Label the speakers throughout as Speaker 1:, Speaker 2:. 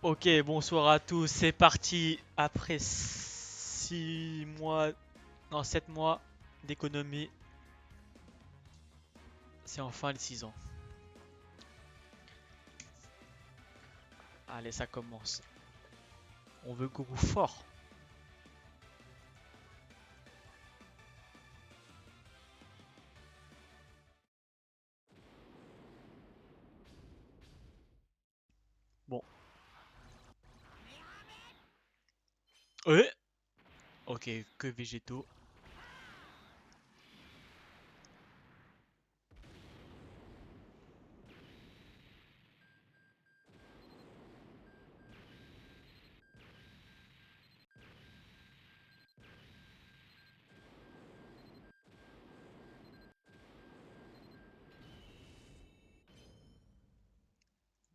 Speaker 1: Ok, bonsoir à tous, c'est parti. Après 6 mois, non 7 mois d'économie, c'est enfin les 6 ans. Allez, ça commence. On veut Gourou fort. Bon, euh, ok, que végétaux.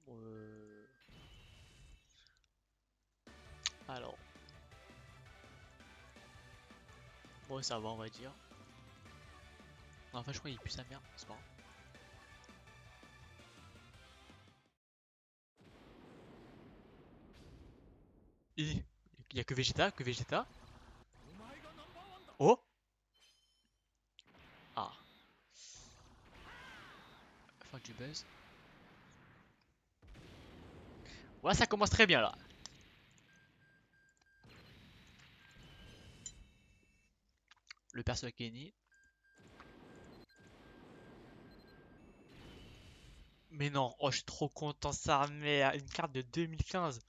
Speaker 1: Euh, alors, bon, ça va, on va dire. Non, enfin, je crois qu'il pue sa mère, c'est pas grave. Il y a que Vegeta, que Vegeta. Oh, ah, fin du buzz. Ouais, ça commence très bien là. Le perso Kenny. Mais non, oh, je suis trop content, ça met une carte de 2015.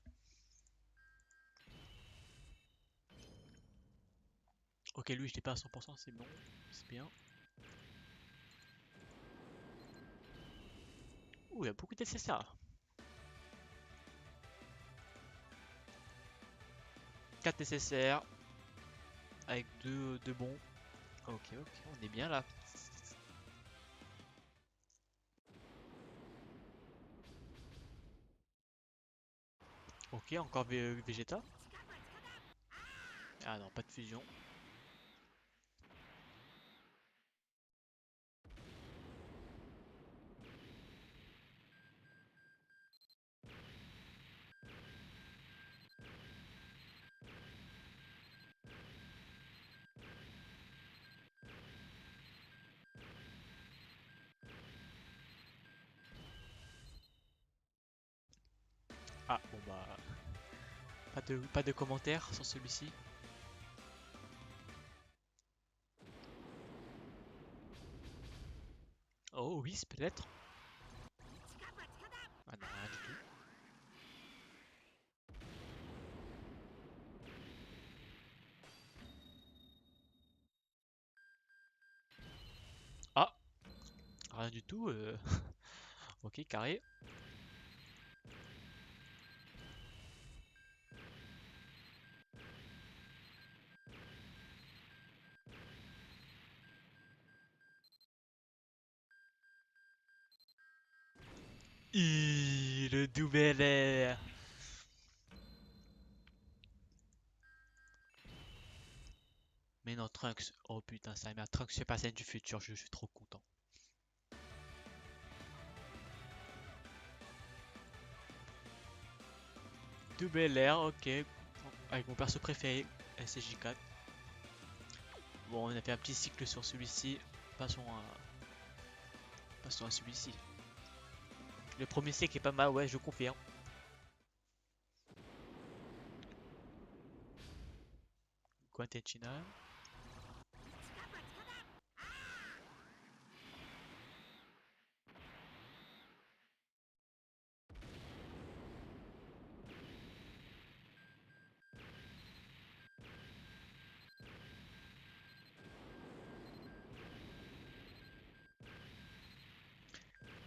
Speaker 1: Ok, lui, je l'ai pas à 100%, c'est bon, c'est bien. Ouh, il y a beaucoup de nécessaires. 4 nécessaires avec deux bons. Ok, ok, on est bien là. Ok, encore Vegeta. Ah non, pas de fusion. Ah bon bah, pas de commentaires sur celui-ci. Oh oui, peut-être. Ah non, rien du tout. Ah, rien du tout. Ok, carré. Le double air. Mais non, Trunks. Oh putain, ça m'a Trunks fait passer du futur, je suis trop content. Double air, ok. Avec mon perso préféré, SCJ4. Bon, on a fait un petit cycle sur celui-ci. Passons à celui-ci. Le premier cycle est pas mal, ouais, je confirme. Guantechina.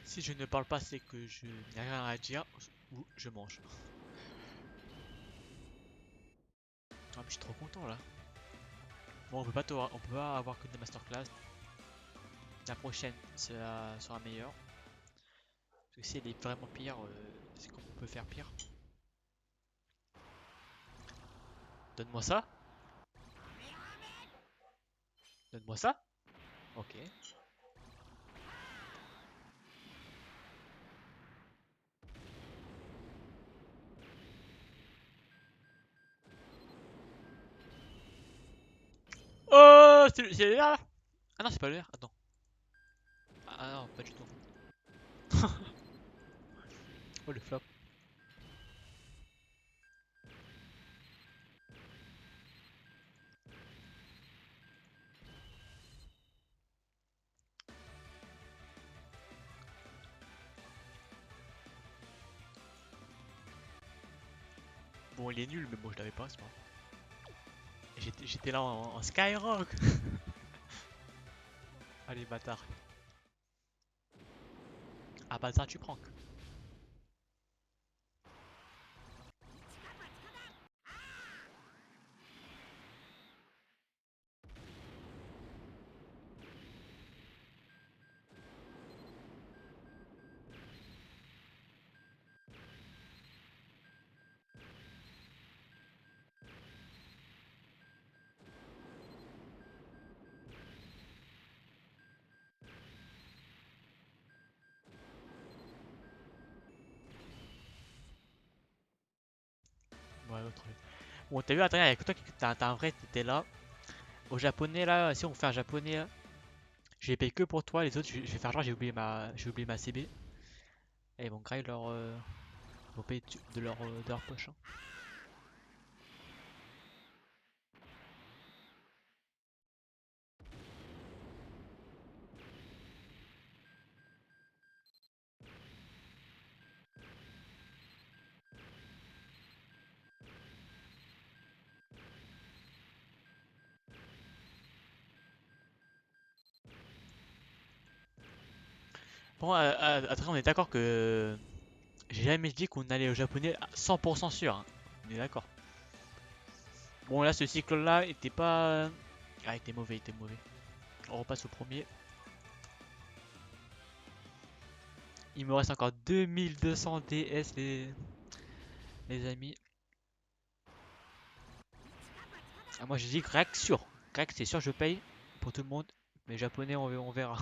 Speaker 1: Si je ne parle pas, c'est que je n'ai rien à dire ou je mange. Ah, mais je suis trop content là. Bon, on peut pas avoir que des masterclass. La prochaine sera meilleure. Parce que si elle est vraiment pire, c'est comment on peut faire pire. Donne-moi ça. Donne-moi ça. Ok. c'est là. Ah non, c'est pas le R. Attends. Ah non, pas du tout en fait. Oh le flop. Bon, il est nul, mais bon, je l'avais pas, c'est pas grave. J'étais là en Skyrock. Allez, bâtard. Ah, bâtard, tu prends. Ouais, autre. Bon, t'as vu, attends, avec toi, t'as un vrai, t'étais là. Au japonais, là, si on fait un japonais, là, je les paye que pour toi, les autres, je vais faire genre, j'ai oublié ma CB. Et ils vont grailler ils vont payer de leur poche, hein. Bon, après, on est d'accord que j'ai jamais dit qu'on allait au japonais à 100% sûr, hein. On est d'accord. Bon, là, ce cycle-là était pas. Ah, il était mauvais, il était mauvais. On repasse au premier. Il me reste encore 2200 DS, les amis. Ah, moi, j'ai dit Crack sûr. Crack, c'est sûr, je paye pour tout le monde. Mais japonais, on verra.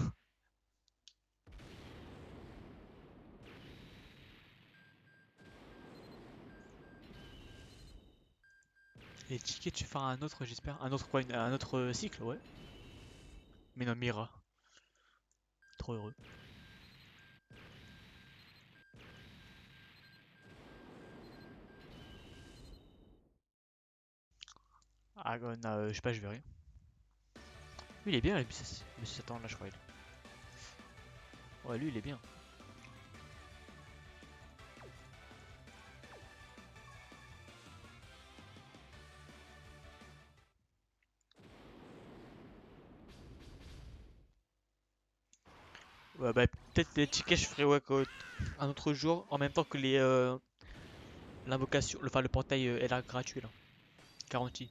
Speaker 1: Les tickets, tu feras un autre, j'espère. Un autre quoi? Un autre cycle, ouais. Mais non, Mira. Trop heureux. Ah, non, je sais pas, je verrai. Lui, il est bien, Monsieur Satan, là, je crois. Ouais, lui, il est bien. Ouais, bah, peut-être les tickets, je ferai ouais, un autre jour, en même temps que l'invocation, enfin, le portail est là, gratuit, là. Garanti.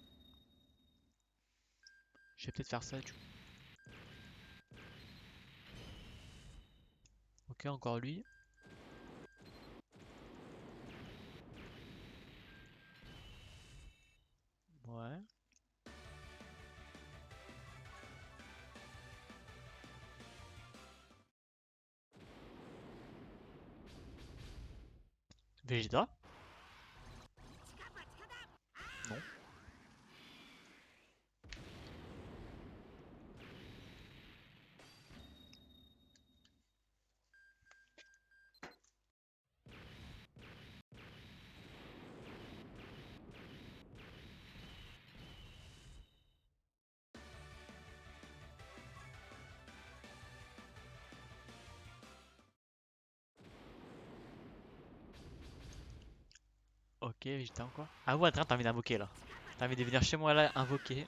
Speaker 1: Je vais peut-être faire ça, du coup. Ok, encore lui. Ouais. Vegeta? Non. Ok, Vegeta encore. Ah ouais, t'as envie d'invoquer, là. T'as envie de venir chez moi, là, invoquer.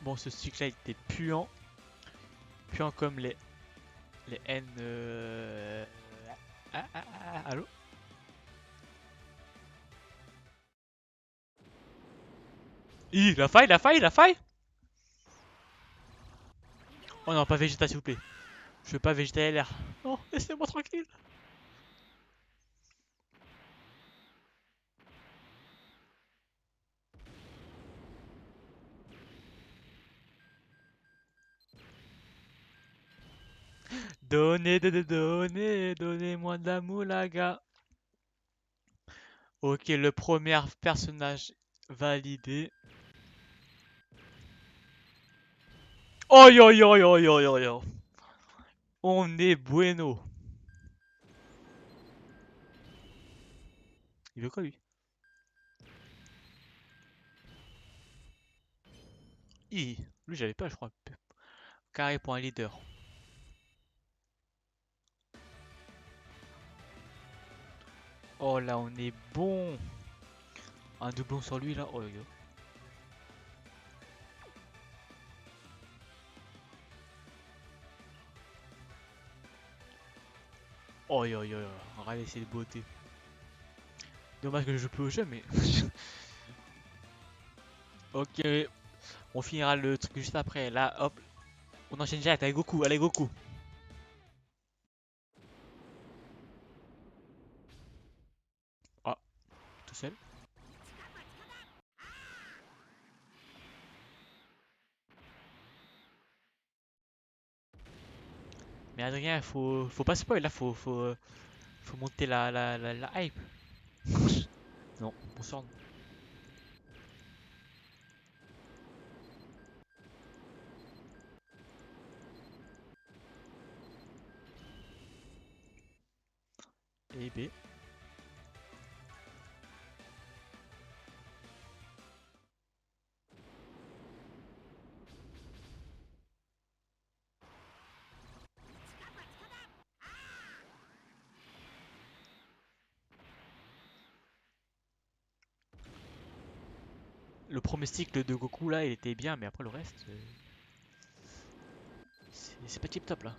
Speaker 1: Bon, ce cycle-là, il était puant. Puant comme les N. Allô? La faille, la faille, la faille! Oh non, pas Vegeta, s'il vous plaît. Je veux pas Vegeta LR. Non, laissez-moi tranquille. Donnez-moi de la moulaga. Ok, le premier personnage validé. Oh yo yo yo yo yo yo. On est bueno. Il veut quoi lui? Lui j'avais pas je crois. Carré pour un leader. Oh là on est bon. Un doublon sur lui là. Oh yo yo. Oh yo yo yo. Regardez cette beauté. Dommage que je joue plus au jeu mais. Ok. On finira le truc juste après. Là hop. On enchaîne direct avec Goku. Allez Goku. Ah. Tout seul. Mais Adrien, faut pas spoil là, faut monter la hype. Non, bonsoir. Et B. Le premier cycle de Goku là, il était bien, mais après le reste, c'est pas tip top là.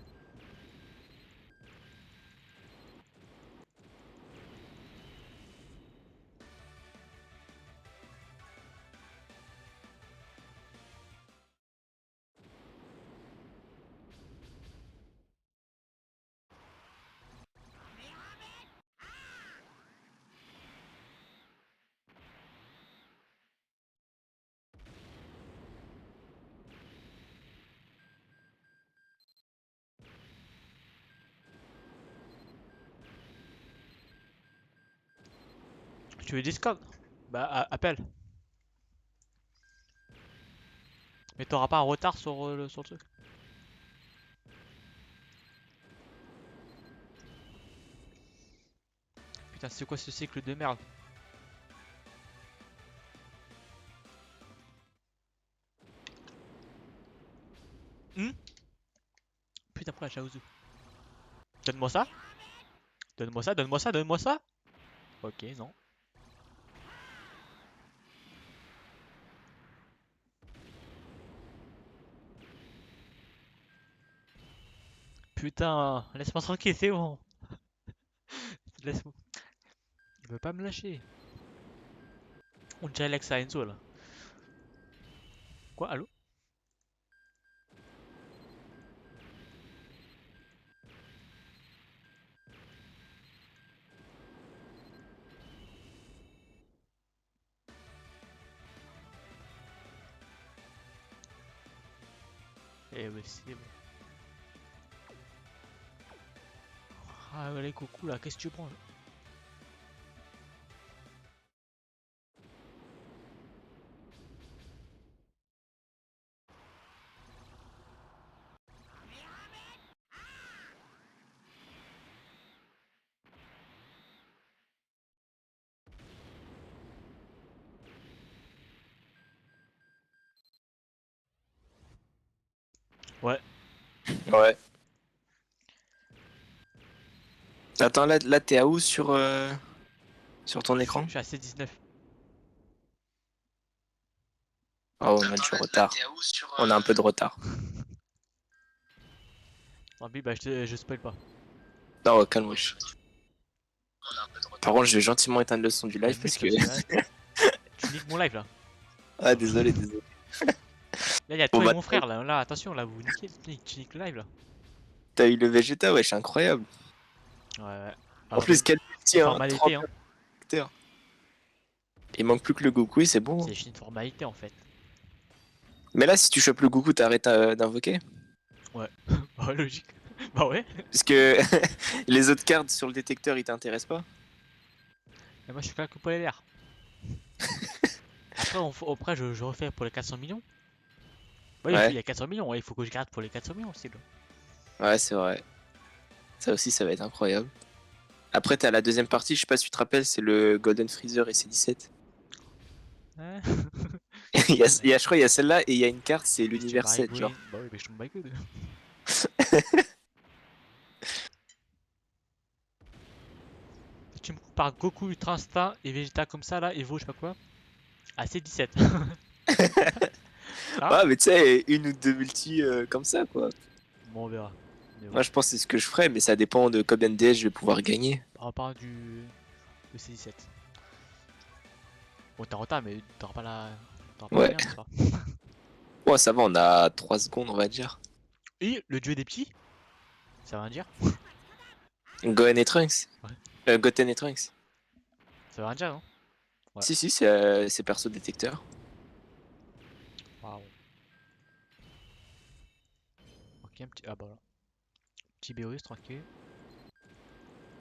Speaker 1: Tu veux Discord? Bah appelle. Mais t'auras pas un retard sur le truc. Putain, c'est quoi ce cycle de merde? Hmm. Putain, pourquoi la Chaozu? Donne-moi ça. Donne-moi ça, donne-moi ça, donne-moi ça. Ok, non. Putain, laisse-moi tranquille, c'est bon. Laisse-moi. Il veut pas me lâcher. On dirait Alex à Enzo là. Quoi, allô? Eh ouais, c'est bon. Ah, allez, coucou là, qu'est-ce que tu prends là? Ouais,
Speaker 2: Ouais. Attends, là t'es à où sur ton écran?
Speaker 1: je suis à C19.
Speaker 2: Oh, on a du retard. On a un peu de retard.
Speaker 1: Tant pis, bah je spoil pas.
Speaker 2: Non, calme, wesh. Par contre, je vais gentiment éteindre le son du
Speaker 1: Bah
Speaker 2: live parce
Speaker 1: mute
Speaker 2: que.
Speaker 1: parce que là, tu niques mon live là.
Speaker 2: Ah, désolé, désolé.
Speaker 1: Là, il y a
Speaker 2: Bon,
Speaker 1: toi et
Speaker 2: bah,
Speaker 1: mon frère là. Là, attention, là, vous niquez, tu niques le live là.
Speaker 2: t'as eu le Vegeta, wesh, incroyable.
Speaker 1: Ouais, ouais.
Speaker 2: En
Speaker 1: Alors,
Speaker 2: plus, quel
Speaker 1: c'est
Speaker 2: petit,
Speaker 1: une
Speaker 2: hein. 3
Speaker 1: formalité, hein.
Speaker 2: caractères. Il manque plus que le Goku et c'est bon, hein.
Speaker 1: C'est juste une formalité en fait.
Speaker 2: Mais là, si tu chopes le Goku, t'arrêtes d'invoquer?
Speaker 1: Ouais, bah, logique. Bah ouais.
Speaker 2: Parce que les autres cartes sur le détecteur, ils t'intéressent pas?
Speaker 1: Et moi je suis pas que pour les LR. Après, après je refais pour les 400 millions. Ouais, il
Speaker 2: Ouais,
Speaker 1: y a 400 millions, ouais, il faut que je garde pour les 400 millions aussi. Là.
Speaker 2: ouais, c'est vrai. Ça aussi, ça va être incroyable. Après, t'as la deuxième partie, je sais pas si tu te rappelles, c'est le Golden Freezer et C17.
Speaker 1: Ouais.
Speaker 2: Je crois, il y a celle-là et il y a une carte, c'est
Speaker 1: Question
Speaker 2: l'univers
Speaker 1: Marie
Speaker 2: 7,
Speaker 1: Green.
Speaker 2: genre.
Speaker 1: Bah oui, mais je tombe pas good. Tu me compares Goku Ultra Instinct et Vegeta comme ça là, Evo, je sais pas quoi. Ah, c'est 17. Ah,
Speaker 2: Ouais, mais tu sais, une ou deux multi comme ça, quoi.
Speaker 1: bon, on verra. Mais bon.
Speaker 2: Moi, je pense que c'est ce que je ferais, mais ça dépend de combien de DS je vais pouvoir gagner.
Speaker 1: On parle du C17. Bon, t'es en retard, mais t'auras pas la. T'auras pas
Speaker 2: Ouais.
Speaker 1: moyen, n'est-ce pas?
Speaker 2: Ouais, ça va, on a 3 secondes, on va dire.
Speaker 1: Et le dieu des petits, ça veut rien dire.
Speaker 2: Gohan et Trunks.
Speaker 1: Ouais.
Speaker 2: Goten et Trunks.
Speaker 1: Ça veut rien dire, non? Ouais.
Speaker 2: Si, si, c'est perso détecteur.
Speaker 1: Waouh. Ok, un petit. Ah bah là. Petit Beerus, tranquille.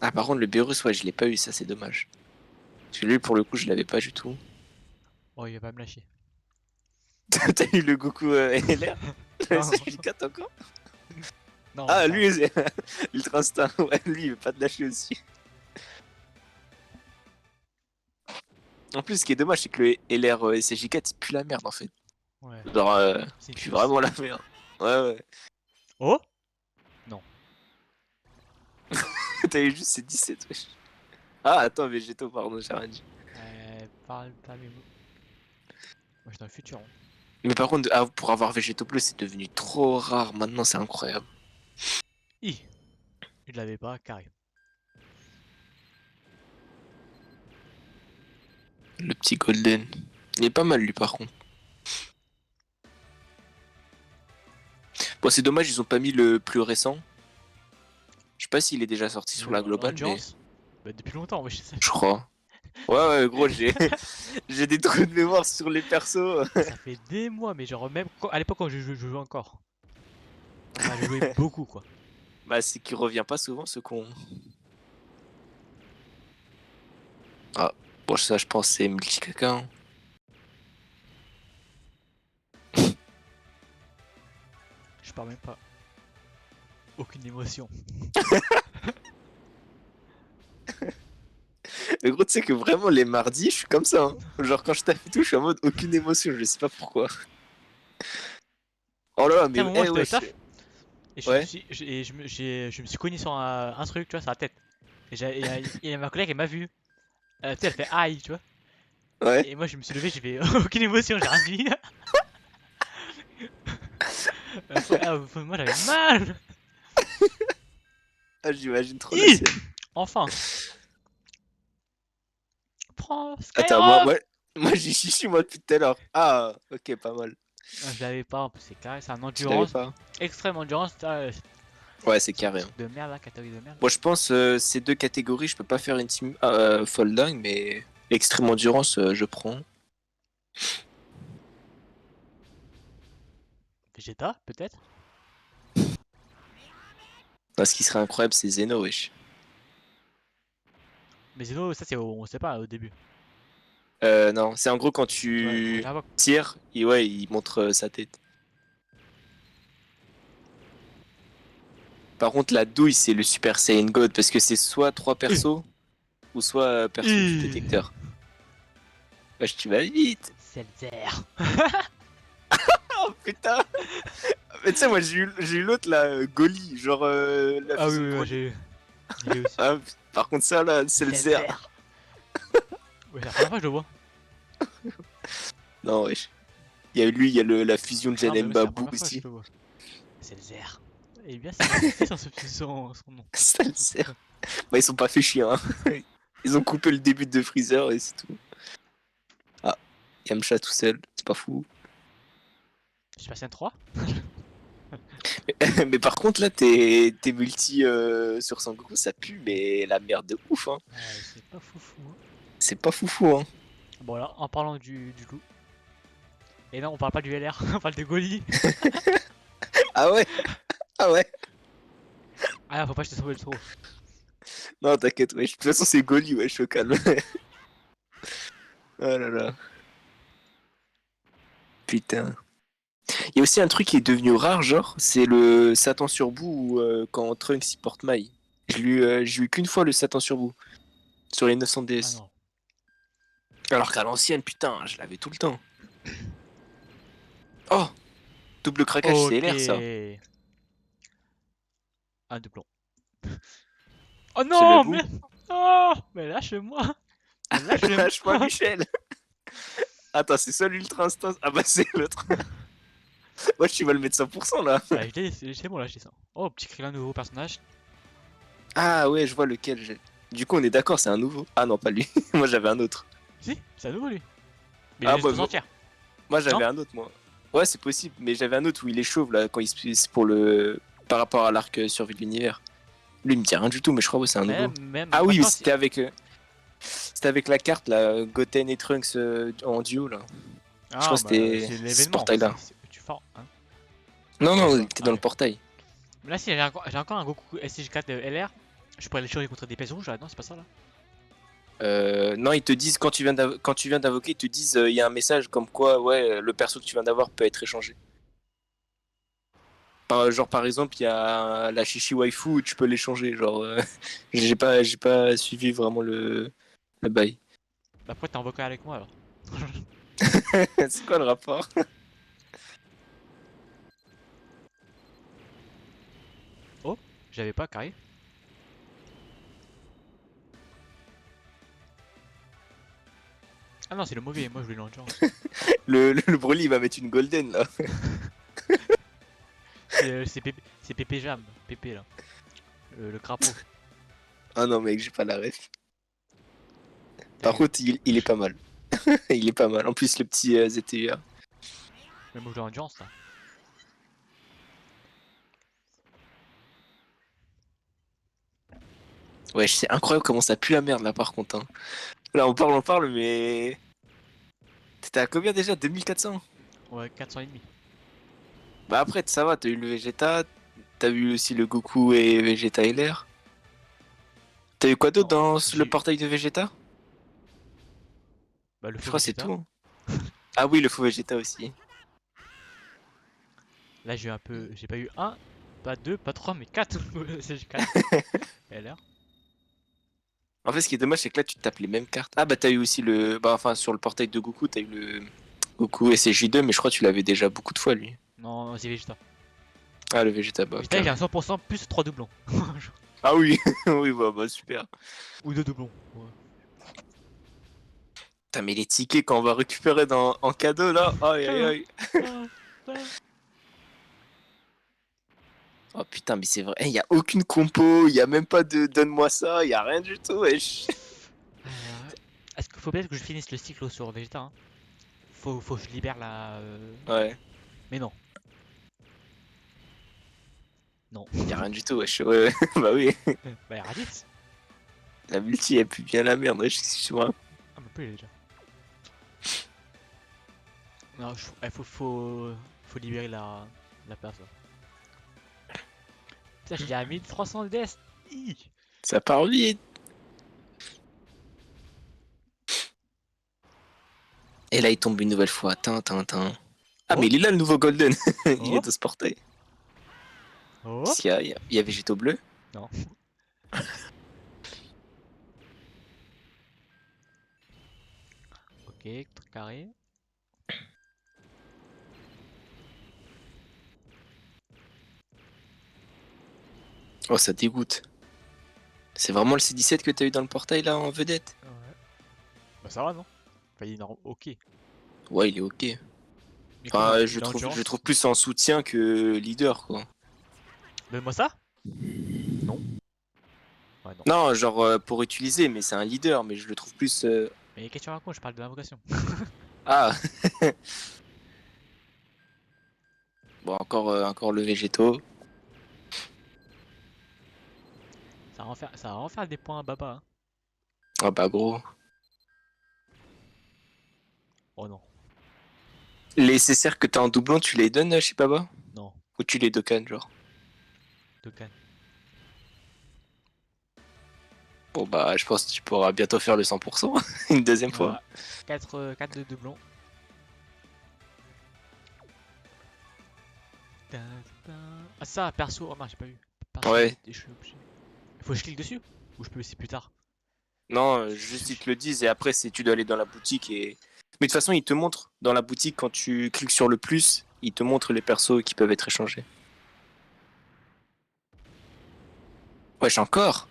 Speaker 2: Ah, par contre, le Beerus, ouais, je l'ai pas eu, ça, c'est dommage. Parce que lui, pour le coup, je l'avais pas du tout.
Speaker 1: Oh, il va pas me lâcher.
Speaker 2: T'as eu le Goku LR?
Speaker 1: Non,
Speaker 2: C'est lui 4 encore?
Speaker 1: non,
Speaker 2: Ah,
Speaker 1: ça.
Speaker 2: lui, c'est Ultra Instinct. Ouais, lui, il veut pas te lâcher aussi. En plus, ce qui est dommage, c'est que le LR SJ4, il pue la merde, en fait.
Speaker 1: Ouais.
Speaker 2: Genre,
Speaker 1: C'est
Speaker 2: il
Speaker 1: une
Speaker 2: pue
Speaker 1: sauce.
Speaker 2: vraiment la merde. Ouais, ouais.
Speaker 1: Oh? Non.
Speaker 2: T'as eu juste ces 17, wesh. Ah, attends, Végéto, pardon, j'ai rien dit.
Speaker 1: Parlez-vous. Moi, je suis dans le futur. Hein.
Speaker 2: Mais par contre, ah, pour avoir Végéto Bleu, c'est devenu trop rare. Maintenant, c'est incroyable.
Speaker 1: Hi! Je l'avais pas, carré.
Speaker 2: Le petit Golden. Il est pas mal, lui, par contre. Bon, c'est dommage, ils ont pas mis le plus récent. Je sais pas s'il est déjà sorti sur la globale, mais
Speaker 1: L'endurance? Bah, depuis longtemps, ouais, je sais.
Speaker 2: je crois. Ouais, ouais, gros, j'ai des trous de mémoire sur les persos.
Speaker 1: Ça fait des mois, mais genre, même à l'époque quand je jouais encore. Enfin, je jouais beaucoup, quoi.
Speaker 2: Bah, c'est qu'il revient pas souvent, ce con. Ah, bon, ça, je pense, c'est multi-caca. Hein.
Speaker 1: Je parle même pas. Aucune émotion.
Speaker 2: Mais gros, tu sais que vraiment, les mardis, je suis comme ça. Hein. Genre, quand je tape et tout, je suis en mode aucune émotion, je sais pas pourquoi. Oh là là,
Speaker 1: À
Speaker 2: mais,
Speaker 1: un moment,
Speaker 2: eh,
Speaker 1: j'étais au
Speaker 2: wesh.
Speaker 1: taf et je me
Speaker 2: Ouais,
Speaker 1: suis, je me suis cogné sur un truc, tu vois, sur la tête. Et ma collègue, elle m'a vu. Tu sais, elle fait aïe, tu vois.
Speaker 2: ouais.
Speaker 1: Et moi, je me suis levé, j'ai fait aucune émotion, j'ai rien dit. Moi, j'avais mal.
Speaker 2: Ah, j'imagine trop la
Speaker 1: Hi
Speaker 2: scène.
Speaker 1: Enfin. Prends
Speaker 2: Attends,
Speaker 1: Skyrock.
Speaker 2: moi j'ai chichi, moi, depuis tout à l'heure. Ah, ok, pas mal.
Speaker 1: Je l'avais pas, en plus, c'est carré, c'est un
Speaker 2: Tu l'avais
Speaker 1: endurance.
Speaker 2: pas?
Speaker 1: Extrême endurance,
Speaker 2: Ouais, c'est carré. Hein.
Speaker 1: truc de merde, là, catégorie de merde.
Speaker 2: Moi, je pense ces deux catégories, je peux pas faire une team folle dingue, mais extrême endurance, je prends.
Speaker 1: Vegeta, peut-être.
Speaker 2: Ah, ce qui serait incroyable, c'est Zeno, wesh.
Speaker 1: Mais Zeno, ça, on sait pas au début.
Speaker 2: Non, c'est en gros quand
Speaker 1: Ouais, faut que
Speaker 2: tu
Speaker 1: j'invoque.
Speaker 2: tires, ouais, il montre sa tête. Par contre, la douille, c'est le Super Saiyan God, parce que c'est soit trois persos, ou soit perso du détecteur. Wesh, tu vas vite.
Speaker 1: Seltzer.
Speaker 2: Oh putain. Mais tu sais, moi j'ai eu l'autre là, Goli, genre la
Speaker 1: Ah oui,
Speaker 2: fusion de
Speaker 1: oui, ouais,
Speaker 2: Broly.
Speaker 1: j'ai aussi.
Speaker 2: Ah, par contre, ça là, c'est le Zer.
Speaker 1: Seltzer. Ouais, c'est la première fois que je le vois.
Speaker 2: Non, wesh. Il y a eu lui, il y a la fusion de
Speaker 1: Non, mais
Speaker 2: Janem
Speaker 1: moi, c'est la
Speaker 2: Babou
Speaker 1: première fois que je
Speaker 2: aussi.
Speaker 1: le vois. Seltzer. Eh bien, c'est insisté sur son nom.
Speaker 2: Ça le Zer. Bah, ils sont pas fait chier, hein. Ils ont coupé le début de Freezer et c'est tout. Ah, Yamcha tout seul, c'est pas fou.
Speaker 1: Super Saiyan 3.
Speaker 2: Mais par contre, là, t'es multi sur Sangoku, ça pue, mais la merde de ouf, hein.
Speaker 1: C'est pas foufou. Hein.
Speaker 2: C'est pas foufou, hein.
Speaker 1: Bon, alors, en parlant du loup. Et non, on parle pas du LR, on parle de Goli.
Speaker 2: Ah ouais. Ah ouais.
Speaker 1: Ah, faut pas que je te sauve le trop.
Speaker 2: Non, t'inquiète, wesh. De toute façon, c'est Goli, wesh, au calme. Oh là là. Putain. Il y a aussi un truc qui est devenu rare, genre, c'est le Satan sur bout quand Trunks il porte maille. J'ai eu qu'une fois le Satan sur bout sur les 900
Speaker 1: Ah
Speaker 2: DS.
Speaker 1: non.
Speaker 2: Alors qu'à l'ancienne, putain, je l'avais tout le temps. Oh, double craquage, c'est
Speaker 1: Ok.
Speaker 2: LR ça.
Speaker 1: Un doublon. Oh
Speaker 2: C'est le
Speaker 1: non,
Speaker 2: bout.
Speaker 1: mais... Oh, mais lâche-moi. Mais lâche-moi.
Speaker 2: Lâche-moi, Michel. Attends, c'est ça l'ultra instant. Ah bah c'est l'autre. Moi, tu vas le mettre 100% là.
Speaker 1: Bah, c'est bon, là, j'ai ça. Oh, petit Krillin, nouveau personnage.
Speaker 2: Ah ouais, je vois lequel j'ai. Du coup, on est d'accord, c'est un nouveau. Ah non, pas lui. Moi, j'avais un autre.
Speaker 1: Si, c'est à nouveau, lui. Mais il
Speaker 2: Ah
Speaker 1: vient juste
Speaker 2: bah,
Speaker 1: de sortir.
Speaker 2: moi,
Speaker 1: Non?
Speaker 2: j'avais un autre, moi. Ouais, c'est possible, mais j'avais un autre où il est chauve là, quand il se c'est pour le. Par rapport à l'arc survie de l'univers. Lui, il me dit rien du tout, mais je crois que c'est un
Speaker 1: Mais
Speaker 2: nouveau.
Speaker 1: même
Speaker 2: Ah oui, mais
Speaker 1: maintenant, si...
Speaker 2: c'était avec la carte là, Goten et Trunks en duo là. Je crois
Speaker 1: Ah,
Speaker 2: que
Speaker 1: bah,
Speaker 2: c'était
Speaker 1: c'est
Speaker 2: ce
Speaker 1: l'événement.
Speaker 2: portail là.
Speaker 1: Tu fort, hein.
Speaker 2: Non,
Speaker 1: Ouais,
Speaker 2: non, il
Speaker 1: quoi.
Speaker 2: était
Speaker 1: Ah
Speaker 2: dans le
Speaker 1: ouais.
Speaker 2: portail.
Speaker 1: Mais là, si j'ai encore un Goku SG4 LR, je pourrais les changer contre des pièces rouges, là. Non, c'est pas ça, là.
Speaker 2: Non, ils te disent quand tu viens d'invoquer, ils te disent il y a un message comme quoi ouais le perso que tu viens d'avoir peut être échangé. Genre par exemple il y a la Shishi waifu, tu peux l'échanger. Genre j'ai pas suivi vraiment le bail.
Speaker 1: Bah, pourquoi t'es en vocal avec moi, alors?
Speaker 2: C'est quoi le rapport?
Speaker 1: Oh, j'avais pas carré. Ah non, c'est le mauvais, moi je voulais l'endurance.
Speaker 2: Le Broly il va mettre une golden là.
Speaker 1: C'est Pépé Jam, Pépé là. Le crapaud.
Speaker 2: Ah non mec j'ai pas la ref.
Speaker 1: T'as
Speaker 2: Par
Speaker 1: vu?
Speaker 2: contre il est pas mal. Il est pas mal. En plus le petit ZTUR.
Speaker 1: Mais moi je voulais l'endurance là.
Speaker 2: Ouais c'est incroyable comment ça pue la merde là par contre. Hein. Là on parle mais... T'étais à combien déjà? 2400?
Speaker 1: Ouais, 400 et demi.
Speaker 2: Bah après, ça va, t'as eu le Vegeta, t'as vu aussi le Goku et Vegeta LR. T'as eu quoi d'autre
Speaker 1: Non,
Speaker 2: dans le
Speaker 1: j'ai.
Speaker 2: portail de Vegeta?
Speaker 1: Bah, le
Speaker 2: Je
Speaker 1: faux
Speaker 2: crois que c'est
Speaker 1: Vegeta.
Speaker 2: tout. Hein. Ah oui, le faux Vegeta aussi.
Speaker 1: Là j'ai eu un peu. J'ai pas eu un, pas deux, pas trois, mais quatre. C'est 4 LR.
Speaker 2: En fait, ce qui est dommage, c'est que là, tu te tapes les mêmes cartes. Ah bah t'as eu aussi le... Bah enfin, sur le portail de Goku, t'as eu le Goku SJ2, mais je crois que tu l'avais déjà beaucoup de fois, lui.
Speaker 1: Non, non, c'est Vegeta.
Speaker 2: Ah, le Vegeta, bah
Speaker 1: Vegeta il a
Speaker 2: ok.
Speaker 1: un 100% plus 3 doublons.
Speaker 2: Ah oui, oui, bah super.
Speaker 1: Ou 2 doublons. Ouais.
Speaker 2: Putain, mais les tickets qu'on va récupérer en cadeau, là, aïe aïe
Speaker 1: Ah,
Speaker 2: aïe.
Speaker 1: ah, ah.
Speaker 2: Oh putain, mais c'est vrai, y a aucune compo, y a même pas de donne-moi ça, y a rien du tout, wesh.
Speaker 1: Est-ce qu'il faut peut-être que je finisse le cycle sur Vegeta, hein? Faut que je libère la.
Speaker 2: Ouais,
Speaker 1: Mais non. Non.
Speaker 2: y a rien du tout, wesh. Ouais, ouais. Bah oui.
Speaker 1: Bah, Raditz.
Speaker 2: La multi, elle pue bien la merde, wesh, excuse-moi.
Speaker 1: Ah, mais pas il est déjà. Non, faut libérer la place là. Putain, j'ai à 1300 DS. Hi.
Speaker 2: Ça part vite. Et là, il tombe une nouvelle fois. Tin. Ah, mais
Speaker 1: Oh,
Speaker 2: il est là, le nouveau Golden. Il est
Speaker 1: oh,
Speaker 2: de ce portail.
Speaker 1: oh.
Speaker 2: Qu'est-ce qu'il y a? Il y a Végéto bleu.
Speaker 1: Non. Ok, truc carré.
Speaker 2: Oh, ça dégoûte. C'est vraiment le C17 que t'as eu dans le portail, là, en vedette?
Speaker 1: Ouais. Bah ça va non? Enfin il est ok.
Speaker 2: Ouais, il est ok.
Speaker 1: Mais comment?
Speaker 2: Enfin, je le
Speaker 1: L'endurance?
Speaker 2: trouve plus en soutien que leader, quoi.
Speaker 1: Donne-moi ça? Non. Ouais non.
Speaker 2: Non, genre, pour utiliser, mais c'est un leader, mais je le trouve plus...
Speaker 1: Mais question à quoi? Je parle de l'invocation.
Speaker 2: Ah, bon, encore le végétaux.
Speaker 1: Ça va en faire des points à Baba. Hein.
Speaker 2: Ah bah, gros.
Speaker 1: Oh non.
Speaker 2: Les CSR que t'as en doublon, tu les donnes, je sais pas, bah?
Speaker 1: Non.
Speaker 2: Ou tu les docanes, genre?
Speaker 1: Dokkan.
Speaker 2: Bon bah je pense que tu pourras bientôt faire le 100% une deuxième fois.
Speaker 1: Voilà. 4 de doublons. Ta, ta. Ah ça, perso, oh non, j'ai pas vu. Perso,
Speaker 2: Ouais.
Speaker 1: je suis obligé. Faut que je clique dessus? Ou je peux laisser plus tard?
Speaker 2: Non, juste ils te le disent et après c'est tu dois aller dans la boutique et. Mais de toute façon ils te montrent dans la boutique quand tu cliques sur le plus, ils te montrent les persos qui peuvent être échangés. Wesh encore.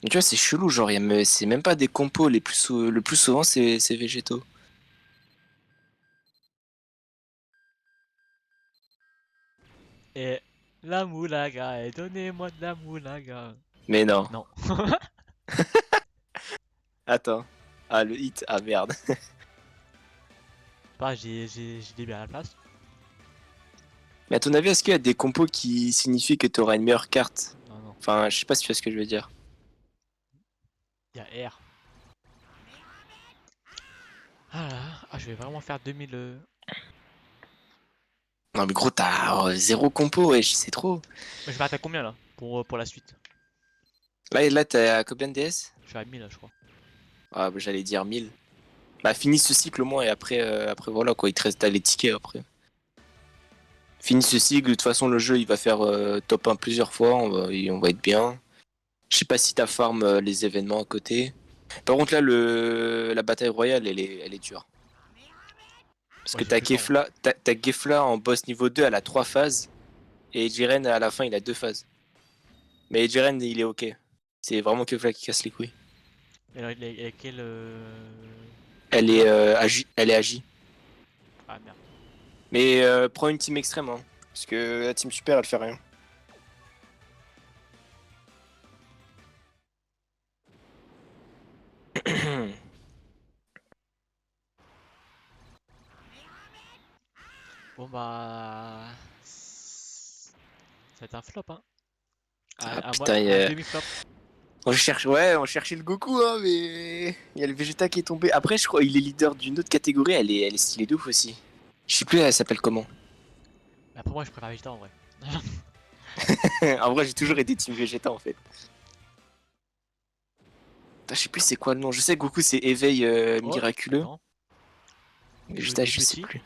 Speaker 2: Mais tu vois c'est chelou genre c'est même pas des compos le plus souvent c'est végétaux.
Speaker 1: Et la moulaga, et donnez-moi de la moulaga.
Speaker 2: Mais non.
Speaker 1: Non.
Speaker 2: Attends. Ah le hit, ah merde.
Speaker 1: Pas, j'ai libéré la place.
Speaker 2: Mais à ton avis est-ce qu'il y a des compos qui signifient que tu auras une meilleure carte?
Speaker 1: Non, non.
Speaker 2: Enfin je sais pas si tu vois ce que je veux dire.
Speaker 1: Il y a R. Ah là là. Ah, je vais vraiment faire 2000.
Speaker 2: Non mais gros t'as zéro compo wesh c'est trop.
Speaker 1: Mais je vais à combien là? Pour la suite.
Speaker 2: Là t'es à combien de DS?
Speaker 1: Je suis à 1000 là, je crois.
Speaker 2: Ah bah, j'allais dire 1000. Bah finis ce cycle au moins et après voilà quoi, il te reste à les tickets après. Finis ce cycle, de toute façon le jeu il va faire top 1 plusieurs fois, on va être bien. Je sais pas si t'as farm les événements à côté. Par contre là la bataille royale elle est dure. Parce
Speaker 1: Moi
Speaker 2: que
Speaker 1: j'ai plus le temps.
Speaker 2: t'as Gefla en boss niveau 2 elle a 3 phases et Jiren à la fin il a 2 phases. Mais Jiren il est ok. C'est vraiment Gefla qui casse les couilles.
Speaker 1: Et alors, il est quelle
Speaker 2: Elle
Speaker 1: couleur?
Speaker 2: est elle est agi.
Speaker 1: Ah merde.
Speaker 2: Mais prends une team extrême hein. Parce que la team super elle fait rien.
Speaker 1: Bon bah. Ça va être un flop, hein.
Speaker 2: Ah
Speaker 1: À moi,
Speaker 2: putain,
Speaker 1: un demi-flop.
Speaker 2: on cherchait le Goku, hein, mais il y a le Vegeta qui est tombé. Après, je crois il est leader d'une autre catégorie, elle est stylée de ouf aussi. Je sais plus, elle s'appelle comment.
Speaker 1: Mais pour moi, je préfère Vegeta en vrai.
Speaker 2: En vrai, j'ai toujours été Team Vegeta en fait. Putain, je sais plus c'est quoi le nom. Je sais que Goku c'est éveil
Speaker 1: Oh,
Speaker 2: miraculeux.
Speaker 1: non.
Speaker 2: Vegeta,
Speaker 1: Du
Speaker 2: je sais
Speaker 1: petit?
Speaker 2: plus.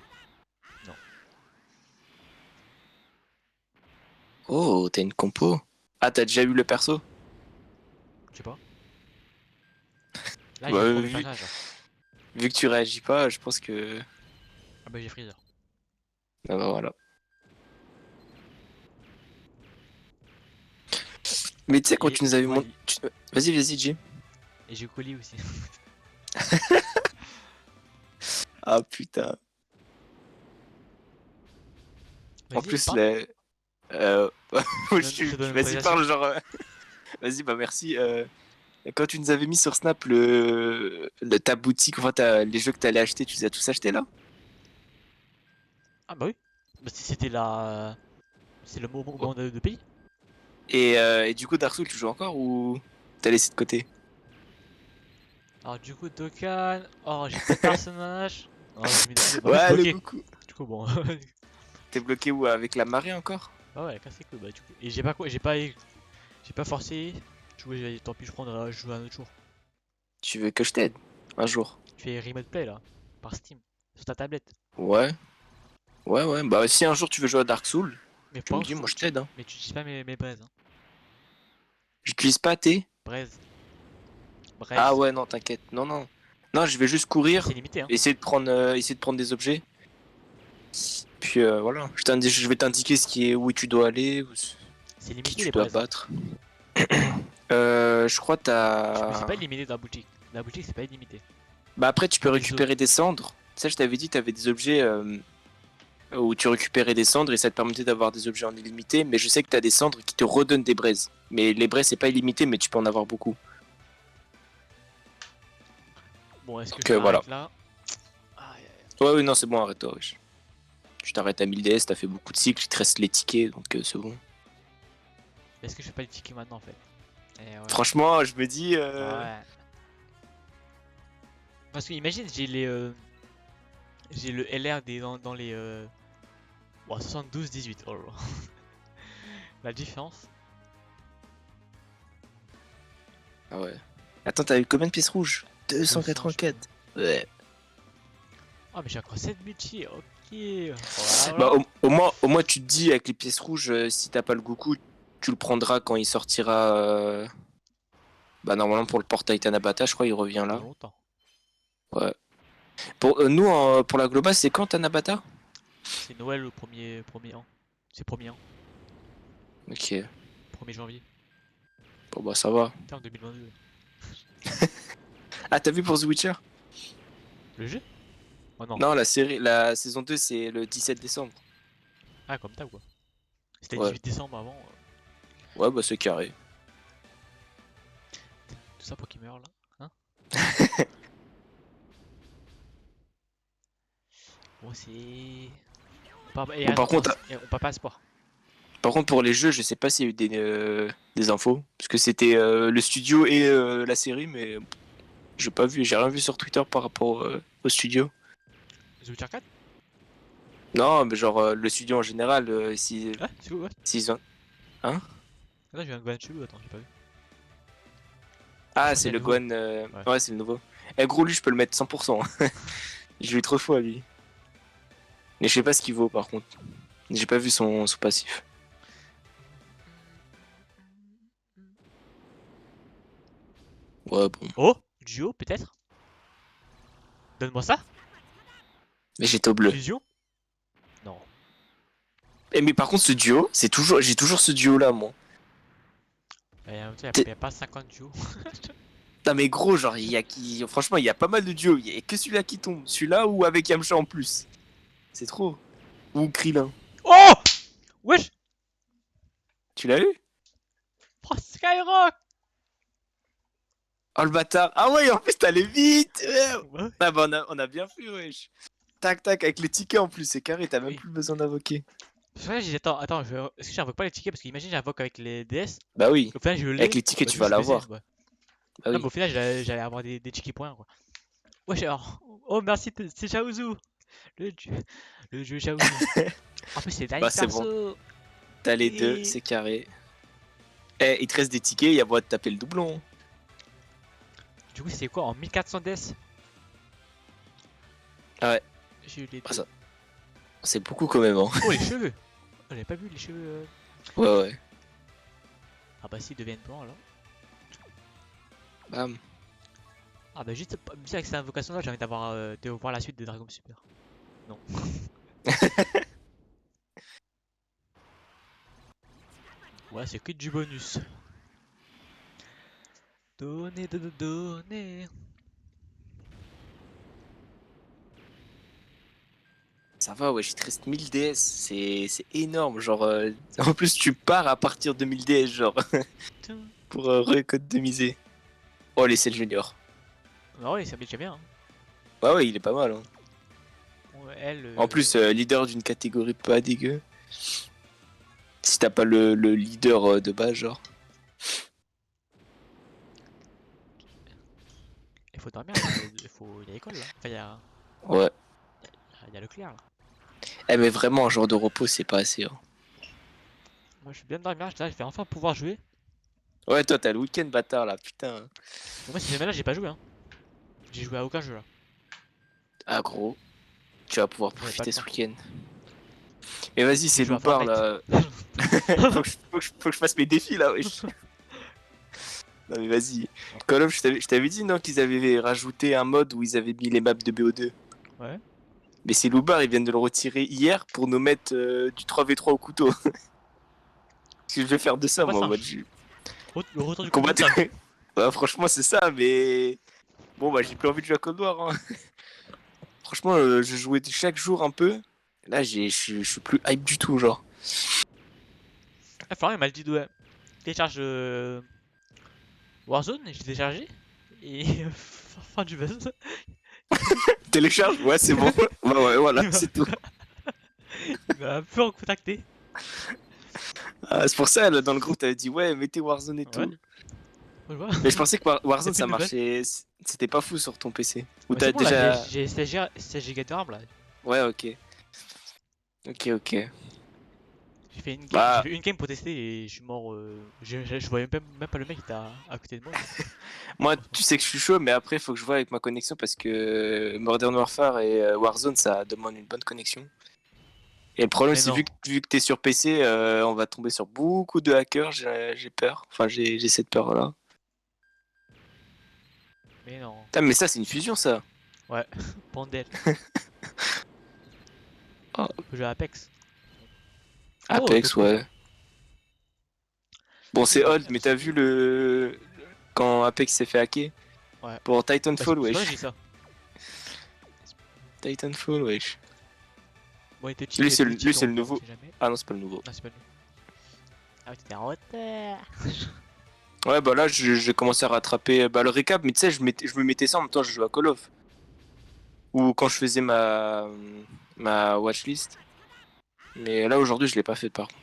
Speaker 1: Non.
Speaker 2: Oh, t'as une compo. Ah, t'as déjà eu le perso?
Speaker 1: Je sais pas. Là, j'ai
Speaker 2: Bah,
Speaker 1: trop de personnages là.
Speaker 2: vu que tu réagis pas, je pense que.
Speaker 1: Ah bah, j'ai Freezer.
Speaker 2: Ah bah voilà. Mais tu sais, quand
Speaker 1: Et
Speaker 2: tu nous avais montré.
Speaker 1: Wally.
Speaker 2: Vas-y, Jay.
Speaker 1: Et j'ai Colis aussi.
Speaker 2: Ah putain. En
Speaker 1: Vas-y,
Speaker 2: plus,
Speaker 1: parle.
Speaker 2: Euh...
Speaker 1: Je te donne
Speaker 2: Vas-y,
Speaker 1: l'autorisation.
Speaker 2: parle, genre. Vas-y, bah merci. Quand tu nous avais mis sur Snap ta boutique, enfin les jeux que t'allais acheter, tu les as tous achetés là?
Speaker 1: Ah bah oui. Bah, c'était la. C'est le
Speaker 2: Oh.
Speaker 1: moment de pays.
Speaker 2: Et du coup, Dark Souls, tu joues encore ou t'as laissé de côté?
Speaker 1: Alors, du coup, Dokkan. Oh, j'ai pas de personnage. Oh, j'ai mis des. Bah, en fait, je suis
Speaker 2: Ouais, le
Speaker 1: bloqué.
Speaker 2: Goku.
Speaker 1: Du coup, bon.
Speaker 2: T'es bloqué où? Avec la marée encore?
Speaker 1: Ah ouais, casse les couilles. Bah, du coup. Et j'ai pas quoi. J'ai pas forcé. Du coup, tant pis, je joue un autre jour.
Speaker 2: Tu veux que je t'aide? Un jour.
Speaker 1: Tu fais Remote Play là. Par Steam. Sur ta tablette.
Speaker 2: Ouais. Ouais. Bah, si un jour tu veux jouer à Dark Souls,
Speaker 1: Mais
Speaker 2: tu me
Speaker 1: pas.
Speaker 2: dis, moi je t'aide. Hein.
Speaker 1: Mais tu utilises pas mes braises. Hein.
Speaker 2: J'utilise pas tes.
Speaker 1: Braise.
Speaker 2: Ah
Speaker 1: Braise.
Speaker 2: ouais, non, t'inquiète. Non, non. Non, je vais juste
Speaker 1: Mais c'est
Speaker 2: courir,
Speaker 1: limité, hein.
Speaker 2: essayer de prendre des objets. Puis voilà, je vais t'indiquer où tu dois aller,
Speaker 1: C'est
Speaker 2: qui
Speaker 1: limité
Speaker 2: tu
Speaker 1: les
Speaker 2: dois
Speaker 1: braises. Hein.
Speaker 2: battre. Je crois que
Speaker 1: Mais c'est
Speaker 2: t'as.
Speaker 1: pas illimité dans la boutique. Dans la boutique, c'est pas illimité.
Speaker 2: Bah après, tu peux
Speaker 1: Comme les œufs.
Speaker 2: récupérer des cendres. Ça, je t'avais dit, t'avais des objets où tu récupérais des cendres et ça te permettait d'avoir des objets en illimité. Mais je sais que t'as des cendres qui te redonnent des braises. Mais les braises, c'est pas illimité, mais tu peux en avoir beaucoup.
Speaker 1: Bon, est-ce que
Speaker 2: Donc
Speaker 1: je
Speaker 2: voilà.
Speaker 1: m'arrête là? Aïe, aïe, aïe.
Speaker 2: Ouais, non, c'est bon, arrête-toi. Wesh. Tu t'arrêtes à 1000 DS, t'as fait beaucoup de cycles, il te reste les tickets, donc c'est bon.
Speaker 1: Est-ce que je fais pas les tickets maintenant en fait? Eh ouais.
Speaker 2: Franchement, je me dis.
Speaker 1: Ouais. Parce que imagine, j'ai le LR dans les Bon, 72-18. Oh là là. La différence.
Speaker 2: Ah ouais. Attends, t'as eu combien de pièces rouges? 284. Ouais.
Speaker 1: Ah, mais j'ai encore 7 multi. Ok. Voilà,
Speaker 2: Bah,
Speaker 1: voilà.
Speaker 2: au moins, tu te dis, avec les pièces rouges, si t'as pas le Goku, tu le prendras quand il sortira. Bah, normalement, pour le portail Tanabata, je crois, il revient
Speaker 1: Dans
Speaker 2: là.
Speaker 1: longtemps.
Speaker 2: Ouais. Pour nous, pour la globale, c'est quand Tanabata?
Speaker 1: C'est Noël le premier an. C'est premier an.
Speaker 2: Ok.
Speaker 1: 1er janvier.
Speaker 2: Bon, bah, ça va.
Speaker 1: Putain, en 2022.
Speaker 2: Ah, t'as vu pour The Witcher?
Speaker 1: Le jeu? Oh non.
Speaker 2: Non, la série, la saison 2, c'est le 17 décembre.
Speaker 1: Ah, comme t'as quoi. C'était le
Speaker 2: Ouais.
Speaker 1: 18 décembre avant.
Speaker 2: Ouais, bah, c'est carré.
Speaker 1: Tout ça pour qu'il meure là. Hein? Bon, c'est. Et
Speaker 2: Bon,
Speaker 1: attends, on part pas à sport.
Speaker 2: par contre, pour les jeux, je sais pas s'il y a eu des infos. Parce que c'était le studio et la série, mais j'ai rien vu sur Twitter par rapport au studio.
Speaker 1: The Witcher 4?
Speaker 2: Non, mais genre le studio en général, si,
Speaker 1: Ah, c'est où? Ouais.
Speaker 2: s'ils ont. Hein?
Speaker 1: Attends, j'ai un Gohan chelou, attends, j'ai pas vu. Je
Speaker 2: Ah,
Speaker 1: crois que
Speaker 2: c'est
Speaker 1: c'est le
Speaker 2: le
Speaker 1: nouveau.
Speaker 2: Gohan.
Speaker 1: Ouais.
Speaker 2: Ouais, c'est le nouveau. Eh, gros, lui, je peux le mettre 100%. J'ai eu trop fois, lui. Mais je sais pas ce qu'il vaut, par contre. J'ai pas vu son passif. Ouais, bon.
Speaker 1: Oh! Duo, peut-être? Donne-moi ça?
Speaker 2: Mais j'étais au bleu.
Speaker 1: Fusion? Non.
Speaker 2: Eh, mais par contre, ce duo, j'ai toujours ce duo-là, moi.
Speaker 1: Et en même temps,
Speaker 2: T'es-
Speaker 1: y a pas 50 duos.
Speaker 2: Non, mais gros, genre, franchement, il y a pas mal de duos. Il y a que celui-là qui tombe. Celui-là ou avec Yamcha en plus. C'est trop. Ou Krillin.
Speaker 1: Oh! Wesh!
Speaker 2: Tu l'as eu?
Speaker 1: Oh, Skyrock!
Speaker 2: Oh, le bâtard. Ah ouais, en plus, t'allais vite.
Speaker 1: Ouais.
Speaker 2: Ah bah, on a bien fait, wesh. Tac, tac, avec les tickets en plus, c'est carré, t'as même
Speaker 1: Oui.
Speaker 2: plus besoin d'invoquer.
Speaker 1: Parce que là, j'ai dit, attends, est-ce que j'invoque pas les tickets? Parce qu'imagine, j'invoque avec les DS.
Speaker 2: Bah oui,
Speaker 1: Au final, je
Speaker 2: avec
Speaker 1: l'ai.
Speaker 2: les tickets,
Speaker 1: Bah, du
Speaker 2: tu
Speaker 1: coup,
Speaker 2: vas
Speaker 1: je baisais.
Speaker 2: l'avoir.
Speaker 1: Ouais.
Speaker 2: Bah
Speaker 1: Non, mais
Speaker 2: oui.
Speaker 1: au final, j'allais avoir des tickets points, quoi. Wesh, alors. Oh, merci, c'est Chaozu. Le dieu. Le dieu Chaozu. En plus, c'est le dernier
Speaker 2: Bah c'est bon.
Speaker 1: perso.
Speaker 2: T'as les deux,
Speaker 1: Et.
Speaker 2: c'est carré. Eh, il te reste des tickets, il y a moyen de taper le doublon.
Speaker 1: Du coup, c'est quoi en 1400 DS?
Speaker 2: Ah ouais,
Speaker 1: J'ai eu les
Speaker 2: ah,
Speaker 1: deux.
Speaker 2: ça, c'est beaucoup quand même. Hein.
Speaker 1: Oh, les cheveux! Oh, j'avais pas vu les cheveux.
Speaker 2: Ouais, ouais.
Speaker 1: Ah, bah, s'ils deviennent blancs alors.
Speaker 2: Bam.
Speaker 1: Ah, bah, juste avec cette invocation là, j'ai envie de voir la suite de Dragon Super. Non. Ouais, c'est que du bonus. Donner.
Speaker 2: Ça va, ouais, il te reste 1000 DS, c'est énorme. Genre, en plus, tu pars à partir de 1000 DS, genre,
Speaker 1: Tiens.
Speaker 2: pour rééconomiser. Oh, les 7 juniors.
Speaker 1: Ah ouais, ça met déjà bien. Hein.
Speaker 2: Ouais, ouais, il est pas mal. Hein.
Speaker 1: Ouais, elle.
Speaker 2: En plus, leader d'une catégorie pas dégueu. Si t'as pas le leader de base, genre.
Speaker 1: Il faut dormir là. Il y a l'école là. Enfin,
Speaker 2: Ouais.
Speaker 1: il y a le clair là.
Speaker 2: Eh, mais vraiment, un jour de repos, c'est pas assez. Hein.
Speaker 1: Moi, je suis bien dormir. Je vais enfin pouvoir jouer.
Speaker 2: Ouais, toi, t'as le week-end, bâtard, là, putain.
Speaker 1: Moi, cette semaine là, j'ai pas joué. Hein. J'ai joué à aucun jeu là.
Speaker 2: Ah, gros, tu vas pouvoir
Speaker 1: J'avais pas
Speaker 2: profiter
Speaker 1: le
Speaker 2: ce
Speaker 1: temps.
Speaker 2: week-end. Mais vas-y, c'est
Speaker 1: J'ai joué à
Speaker 2: loupard,
Speaker 1: Fortnite.
Speaker 2: là. faut que je fasse mes défis, là, wesh. Non, mais vas-y. Call of, je t'avais dit, non, qu'ils avaient rajouté un mode où ils avaient mis les maps de BO2.
Speaker 1: Ouais.
Speaker 2: Mais c'est loupard, ils viennent de le retirer hier pour nous mettre du 3v3 au couteau. Qu'est-ce que je vais faire de ça,
Speaker 1: Combat
Speaker 2: moi, en mode
Speaker 1: singe. Le retour du
Speaker 2: combat
Speaker 1: combat singe.
Speaker 2: Bah, franchement, c'est ça, mais. Bon, bah, j'ai plus envie de jouer à Cold War. Hein. Franchement, je jouais chaque jour un peu. Là, je suis plus hype du tout, genre.
Speaker 1: Ah, Florian il m'a dit de télécharge Warzone, j'ai téléchargé. Et fin du buzz.
Speaker 2: Télécharge? Ouais, c'est bon. Bah, ouais, voilà,
Speaker 1: Il m'a
Speaker 2: c'est tout.
Speaker 1: il m'a un peu recontacté.
Speaker 2: Ah, c'est pour ça, là, dans le groupe, t'avais dit, ouais, mettez Warzone et
Speaker 1: Ouais.
Speaker 2: tout.
Speaker 1: Je vois.
Speaker 2: Mais je pensais que Warzone, ça
Speaker 1: Aucune nouvelle.
Speaker 2: marchait. C'était pas fou sur ton PC. Ou
Speaker 1: Mais c'est
Speaker 2: t'as
Speaker 1: bon là,
Speaker 2: déjà.
Speaker 1: j'ai 16 Go de RAM là.
Speaker 2: Ouais, ok. Ok, ok.
Speaker 1: J'ai
Speaker 2: Bah,
Speaker 1: fait une game pour tester et je suis mort. Je voyais même pas le mec qui était à côté de moi.
Speaker 2: moi,
Speaker 1: Franchement.
Speaker 2: tu sais que je suis chaud, mais après, il faut que je vois avec ma connexion parce que Modern Warfare et Warzone, ça demande une bonne connexion. Et le problème,
Speaker 1: Mais
Speaker 2: c'est
Speaker 1: non,
Speaker 2: vu que t'es sur PC, on va tomber sur beaucoup de hackers, j'ai peur. Enfin, j'ai cette peur-là.
Speaker 1: mais non.
Speaker 2: Putain, mais ça, c'est une fusion, ça.
Speaker 1: Ouais, Pandel.
Speaker 2: Oh,
Speaker 1: On peut jouer à Apex. Oh,
Speaker 2: Apex,
Speaker 1: Topo.
Speaker 2: ouais. Bon,
Speaker 1: Topo,
Speaker 2: c'est old, mais t'as
Speaker 1: merci.
Speaker 2: vu quand Apex s'est fait hacker?
Speaker 1: Ouais.
Speaker 2: Pour
Speaker 1: Bah,
Speaker 2: Titanfall,
Speaker 1: c'est pas vrai que
Speaker 2: wesh.
Speaker 1: j'ai ça.
Speaker 2: Titanfall, wesh.
Speaker 1: Bon, il était cheat,
Speaker 2: Lui,
Speaker 1: il y a deux
Speaker 2: lui,
Speaker 1: cheats
Speaker 2: c'est le
Speaker 1: donc on
Speaker 2: nouveau.
Speaker 1: sait jamais.
Speaker 2: Ah non, c'est pas le nouveau.
Speaker 1: Non, c'est pas lui. Ah ouais, t'étais en retard.
Speaker 2: Ouais, bah là, j'ai commencé à rattraper le récap, mais tu sais, je me mettais ça en même temps, je jouais à Call of. Ou quand je faisais ma watchlist. Mais là, aujourd'hui, je l'ai pas fait par contre.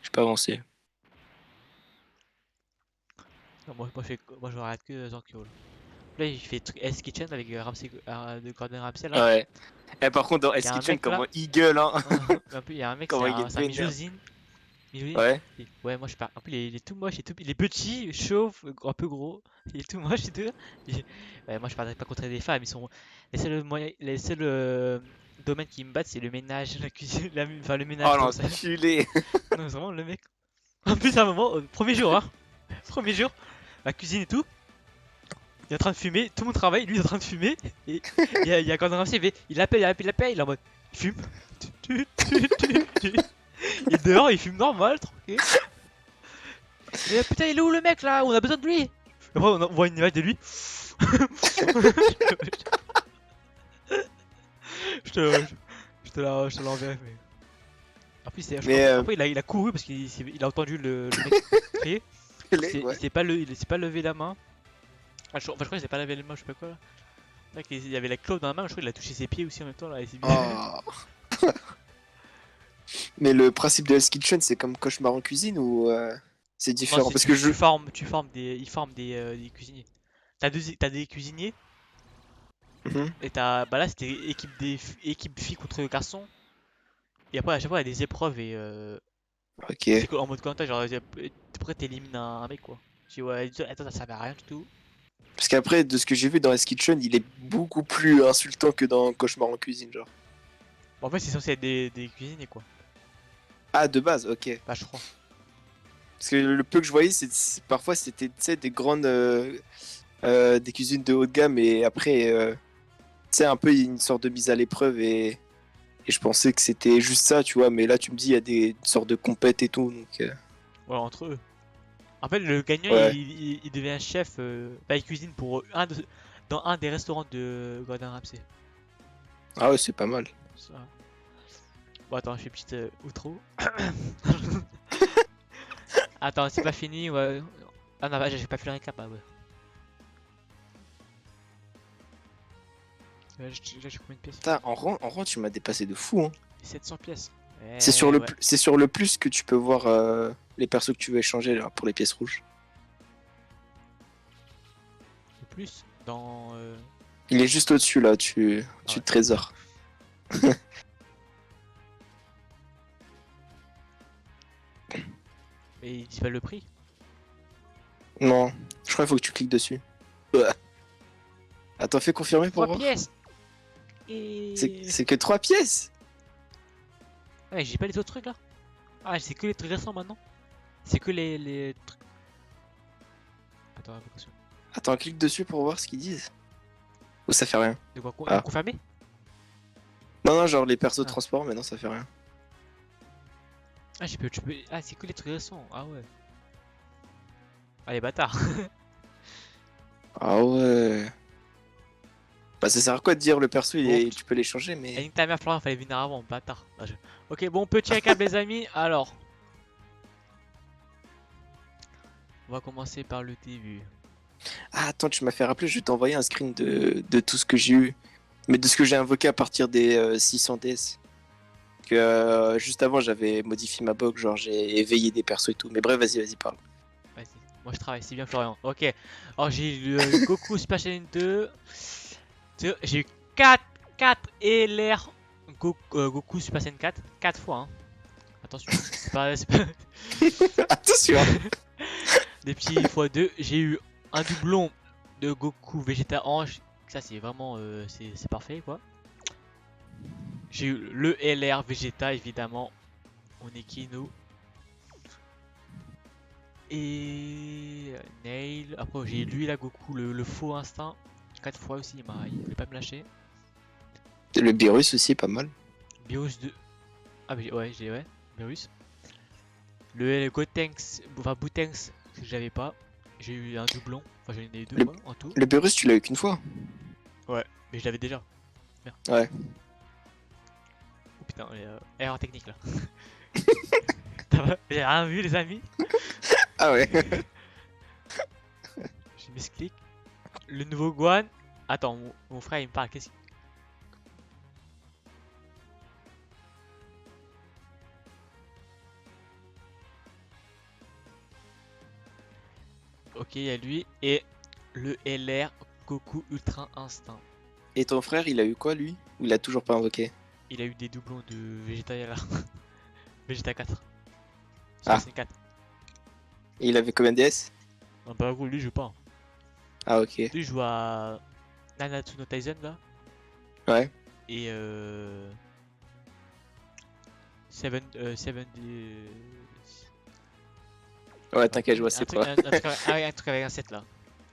Speaker 2: J'ai pas avancé.
Speaker 1: Non, moi je regarde que Zankyol. Là, il fait truc S Kitchen avec Ramsey, de Gordon Ramsay là.
Speaker 2: Ouais. Et par contre, dans
Speaker 1: Il y
Speaker 2: S
Speaker 1: a un
Speaker 2: Kitchen,
Speaker 1: mec là.
Speaker 2: comment il gueule, hein.
Speaker 1: Un peu, il y a un mec,
Speaker 2: Comment il est
Speaker 1: c'est un
Speaker 2: vénère.
Speaker 1: Mijozine. Mijozine.
Speaker 2: Ouais.
Speaker 1: Ouais, moi je parle. En plus, il est tout moche, il est petit, chauve, un peu gros. Il est tout moche et tout. Ouais, moi je parlerai pas contre les femmes. Les seuls domaines qui me battent, c'est le ménage, la cuisine, enfin le ménage,
Speaker 2: Oh
Speaker 1: tout ça.
Speaker 2: l'enculé.
Speaker 1: Non, c'est vraiment le mec. En plus, à un moment, premier jour, hein. Premier jour, la cuisine et tout. Il est en train de fumer, tout le monde travaille, lui il est en train de fumer. Et il y a Gordon Ramsay, il est en mode. Il fume. Il est dehors, il fume normal, tranquille. Et putain, il est où le mec là? On a besoin de lui. Après, on voit une image de lui. je te, je te l'enverrai. Mais...
Speaker 2: Mais
Speaker 1: Après, il a couru parce il a entendu le mec crier.
Speaker 2: ouais.
Speaker 1: Il s'est pas levé la main. Enfin, je crois qu'il s'est pas levé la main, je sais pas quoi là. Il y avait la clope dans la main, je crois qu'il a touché ses pieds aussi en même temps là. Et
Speaker 2: Oh. Mais le principe de Hell's Kitchen, c'est comme Cauchemar en cuisine ou c'est
Speaker 1: Non,
Speaker 2: différent? Parce que je.
Speaker 1: ils forment des cuisiniers. T'as des cuisiniers
Speaker 2: Mhm.
Speaker 1: et bah là c'était équipe filles contre garçons. Et après à chaque fois il y a des épreuves et
Speaker 2: Ok.
Speaker 1: en mode Koh-Lanta, genre après t'élimines un mec quoi. Je dis ouais, attends, ça servait à rien du tout.
Speaker 2: Parce qu'après, de ce que j'ai vu dans Hell's Kitchen, il est beaucoup plus insultant que dans Cauchemar en cuisine, genre.
Speaker 1: Bon, en fait c'est censé être des cuisiniers quoi.
Speaker 2: Ah, de base, ok.
Speaker 1: Bah je crois.
Speaker 2: Parce que le peu que je voyais, parfois c'était, tu sais, des grandes, des cuisines de haut de gamme et après, tu sais, un peu une sorte de mise à l'épreuve et je pensais que c'était juste ça, tu vois. Mais là, tu me dis, il y a des sortes de compètes et tout, donc
Speaker 1: Ouais, entre eux. En fait le gagnant
Speaker 2: ouais.
Speaker 1: il devient chef, bah il cuisine pour dans un des restaurants de Gordon Ramsay.
Speaker 2: Ah ouais, c'est pas mal.
Speaker 1: Ça. Bon attends, je fais une petite outro. Attends, c'est pas fini, ouais. Ah non, bah, j'ai pas fait le récap, ah ouais. J'ai combien de pièces?
Speaker 2: Putain, en rang, tu m'as dépassé de fou, hein.
Speaker 1: 700 pièces. Ouais.
Speaker 2: C'est sur le plus que tu peux voir les persos que tu veux échanger là, pour les pièces rouges.
Speaker 1: Le plus dans.
Speaker 2: Il est juste au-dessus là,
Speaker 1: Ah
Speaker 2: tu
Speaker 1: ouais.
Speaker 2: trésors.
Speaker 1: Mais ils disent pas le prix.
Speaker 2: Non, je crois qu'il faut que tu cliques dessus. Ouais. Attends, fais confirmer pour
Speaker 1: 3
Speaker 2: voir.
Speaker 1: pièces. Et.
Speaker 2: C'est que 3 pièces.
Speaker 1: Ah, mais j'ai pas les autres trucs là. Ah, c'est que les trucs récents maintenant. C'est que les trucs. Attends, attention.
Speaker 2: Attends, clique dessus pour voir ce qu'ils disent. Ou ça fait rien.
Speaker 1: De quoi
Speaker 2: Ah.
Speaker 1: confirmer?
Speaker 2: Non, non, genre les persos de
Speaker 1: Ah.
Speaker 2: transport, mais non, ça fait rien.
Speaker 1: Ah, tu peux. Ah, c'est que les trucs récents. Ah ouais. Ah, les bâtards.
Speaker 2: Ah ouais. Bah, ça sert à quoi de dire le perso,
Speaker 1: Bon.
Speaker 2: tu peux l'échanger,
Speaker 1: Et
Speaker 2: mais.
Speaker 1: nique ta mère, Florian, fallait venir avant, bâtard. Ah, ok, bon, petit récap, les amis. Alors, on va commencer par le début.
Speaker 2: Ah, attends, tu m'as fait rappeler, je vais t'envoyer un screen de tout ce que j'ai eu. Mais de ce que j'ai invoqué à partir des 600 DS. Que juste avant, j'avais modifié ma box, genre j'ai éveillé des persos et tout. Mais bref, vas-y, parle.
Speaker 1: Vas-y, moi je travaille, c'est bien Florian. Ok, alors j'ai eu Goku Super Saiyan 2. J'ai eu 4 LR Goku Super Saiyan 4, 4 fois. Hein. Attention, c'est pas
Speaker 2: Attention.
Speaker 1: des petits x2. J'ai eu un doublon de Goku Vegeta Ange. Ça, c'est vraiment c'est parfait quoi. J'ai eu le LR Vegeta évidemment. On est qui nous? Et Nail. Après, j'ai lui là, Goku, le faux instinct. 4 fois aussi, il voulait pas me lâcher.
Speaker 2: Le Beerus aussi, pas mal.
Speaker 1: Beerus 2. Ah, mais ouais, ouais, Beerus. Le Gotenks, enfin Boutenks, que j'avais pas. J'ai eu un doublon. Enfin, j'en ai eu deux quoi, en tout.
Speaker 2: Le Beerus, tu l'as eu qu'une fois.
Speaker 1: Ouais, mais je l'avais déjà. Merde.
Speaker 2: Ouais.
Speaker 1: Oh putain, erreur technique là. J'ai rien vu, les amis.
Speaker 2: Ah ouais.
Speaker 1: Je m'explique. Le nouveau Gohan. Attends, mon frère il me parle. Qu'est-ce qu'il. Ok, il y a lui. Et le LR Goku Ultra Instinct.
Speaker 2: Et ton frère, il a eu quoi lui? Ou il a toujours pas invoqué?
Speaker 1: Il a eu des doublons de Vegeta là. Vegeta 4.
Speaker 2: Ah.
Speaker 1: C'est 4.
Speaker 2: Et il avait combien de DS?
Speaker 1: Ah bah gros, lui il joue pas.
Speaker 2: Ah ok.
Speaker 1: Lui il joue à Nanatsu no Taisen là.
Speaker 2: Ouais.
Speaker 1: Et Seven
Speaker 2: Ouais, t'inquiète, je vois c'est quoi.
Speaker 1: un truc avec un 7 là.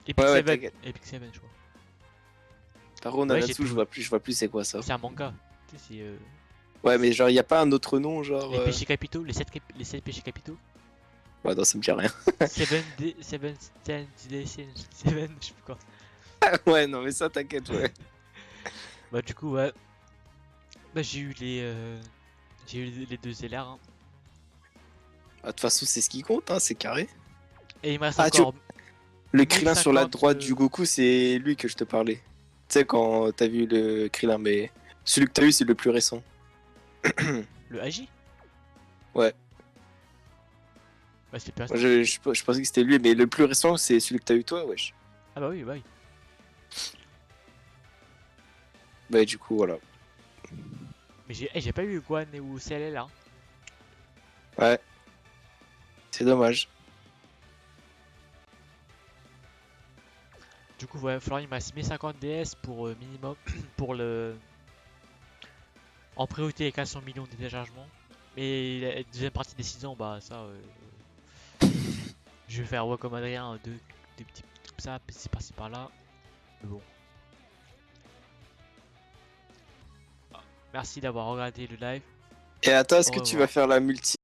Speaker 1: Epic
Speaker 2: Ouais,
Speaker 1: 7,
Speaker 2: t'inquiète.
Speaker 1: Epic 7 je crois.
Speaker 2: Par contre,
Speaker 1: Ouais,
Speaker 2: Nanatsu, je vois plus c'est quoi ça.
Speaker 1: C'est un manga. Tu sais, c'est
Speaker 2: Ouais, mais genre, y a pas un autre nom, genre.
Speaker 1: les péchés capitaux, les 7 péchés capitaux.
Speaker 2: Ouais, non, ça me dit rien.
Speaker 1: 7 Seven, je sais plus quoi.
Speaker 2: Ouais, non, mais ça, t'inquiète, ouais.
Speaker 1: Bah du coup ouais. Bah j'ai eu les deux LR hein.
Speaker 2: Bah, de toute façon, c'est ce qui compte, hein, c'est carré.
Speaker 1: Et il me reste
Speaker 2: Ah,
Speaker 1: encore
Speaker 2: Le Krillin sur la
Speaker 1: 1050,
Speaker 2: droite du Goku, c'est lui que je te parlais. Tu sais, quand t'as vu le Krillin, mais celui que t'as eu, c'est le plus récent.
Speaker 1: le Agi.
Speaker 2: Ouais.
Speaker 1: Bah c'est plus
Speaker 2: Moi,
Speaker 1: restant.
Speaker 2: je pensais que c'était lui, mais le plus récent, c'est celui que t'as eu toi, wesh.
Speaker 1: Ah bah oui, bah oui.
Speaker 2: Bah, du coup, voilà.
Speaker 1: Mais j'ai pas eu Guan ou CLL là.
Speaker 2: Ouais. C'est dommage.
Speaker 1: Du coup ouais, Florian il m'a 1050 DS pour minimum pour le en priorité les 400 millions de téléchargements. Mais la deuxième partie des 6 ans, bah ça je vais faire ouais, comme Adrien, des petits comme ça, c'est par-ci par-là. Mais bon. Merci d'avoir regardé le live.
Speaker 2: Et attends, est-ce
Speaker 1: Au
Speaker 2: que tu vas
Speaker 1: revoir.
Speaker 2: faire la multi